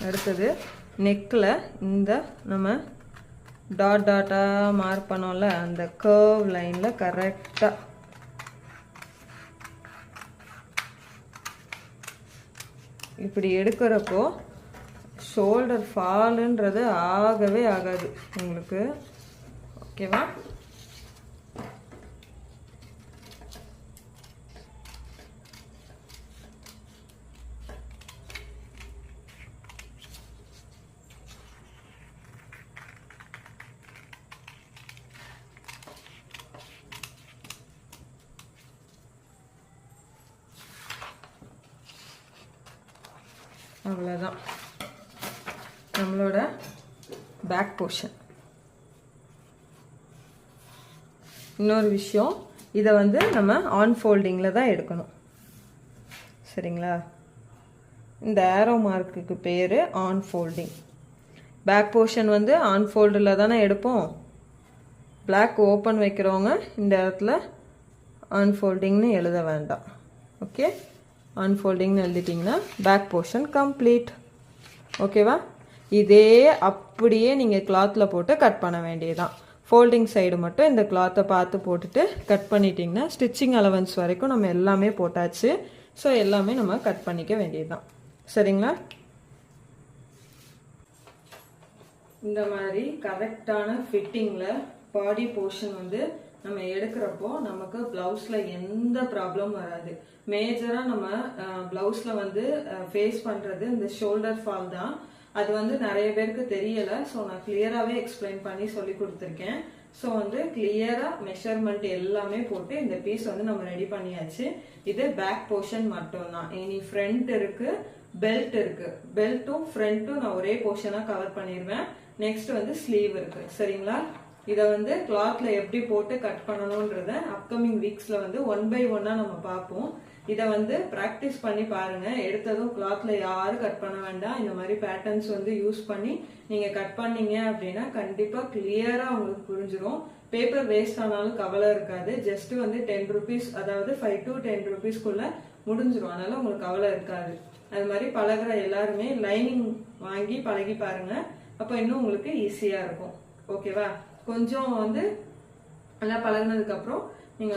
அடுத்தது நெக்கில் இந்த நம்ம டாட் டாட்டாக மார்க் பண்ணோம்ல அந்த கர்வ் லைனில் கரெக்டாக இப்படி எடுக்கிறப்போ ஷோல்டர் ஃபாலுன்றது ஆகவே ஆகாது உங்களுக்கு. ஓகேவா? அவ்வளோதான் நம்மளோட பேக் போர்ஷன். இன்னொரு விஷயம், இதை வந்து நம்ம ஆன் ஃபோல்டிங்கில் தான் எடுக்கணும். சரிங்களா? இந்த ஏரோ மார்க்குக்கு பேர் ஆன் ஃபோல்டிங். பேக் போர்ஷன் வந்து ஆன் ஃபோல்டில் தானே எடுப்போம். பிளாக் ஓப்பன் வைக்கிறவங்க இந்த இடத்துல ஆன் ஃபோல்டிங்னு எழுத வேண்டாம். ஓகே, அன்ஃபோல்டிங்னு எழுதிட்டிங்கன்னா பேக் போர்ஷன் கம்ப்ளீட். ஓகேவா? இதே அப்படியே நீங்கள் கிளாத்தில் போட்டு கட் பண்ண வேண்டியதுதான். ஃபோல்டிங் சைடு மட்டும் இந்த கிளாத்தை பார்த்து போட்டுட்டு கட் பண்ணிட்டிங்கன்னா ஸ்டிச்சிங் அலவன்ஸ் வரைக்கும் நம்ம எல்லாமே போட்டாச்சு. ஸோ எல்லாமே நம்ம கட் பண்ணிக்க வேண்டியதுதான். சரிங்களா? இந்த மாதிரி கரெக்டான ஃபிட்டிங்கில் பாடி போர்ஷன் வந்து நம்ம எடுக்கிறப்போ நமக்கு பிளவுஸ்ல எந்த ப்ராப்ளம் வராது. மேஜரா நம்ம பிளவுஸ்ல வந்து ஃபேஸ் பண்றது இந்த ஷோல்டர் ஃபால் தான். அது வந்து நிறைய பேருக்கு தெரியல. ஸோ நான் கிளியராகவே எக்ஸ்பிளைன் பண்ணி சொல்லி கொடுத்துருக்கேன். ஸோ வந்து கிளியரா மெஷர்மெண்ட் எல்லாமே போட்டு இந்த பீஸ் வந்து நம்ம ரெடி பண்ணியாச்சு. இது பேக் போர்ஷன் மட்டும்தான். இனி ஃப்ரண்ட் இருக்கு, பெல்ட் இருக்கு. பெல்ட்டும் ஃப்ரண்ட்டும் நான் ஒரே போர்ஷனா கவர் பண்ணிடுவேன். நெக்ஸ்ட் வந்து ஸ்லீவ் இருக்கு. சரிங்களா? இதை வந்து கிளாத்ல எப்படி போட்டு கட் பண்ணணும்ன்றத அப்கமிங் வீக்ஸ்ல வந்து 1 by 1 நம்ம பார்ப்போம். இதை வந்து ப்ராக்டிஸ் பண்ணி பாருங்க. எடுத்ததும் கிளாத்ல யாரும் கட் பண்ண வேண்டாம். இந்த மாதிரி பேட்டர்ன்ஸ் வந்து யூஸ் பண்ணி நீங்க கட் பண்ணீங்க அப்படின்னா கண்டிப்பா கிளியரா உங்களுக்கு புரிஞ்சிடும். பேப்பர் வேஸ்ட் ஆனாலும் கவலை இருக்காது. ஜஸ்ட் வந்து 10 rupees, அதாவது 5 to 10 rupeesக்குள்ள முடிஞ்சிடும். அதனால உங்களுக்கு கவலை இருக்காது. அது மாதிரி பழகிற எல்லாருமே லைனிங் வாங்கி பழகி பாருங்க. அப்ப இன்னும் உங்களுக்கு ஈஸியா இருக்கும். ஓகேவா? கொஞ்சம் வந்து நல்லா பழகினதுக்கு அப்புறம் நீங்க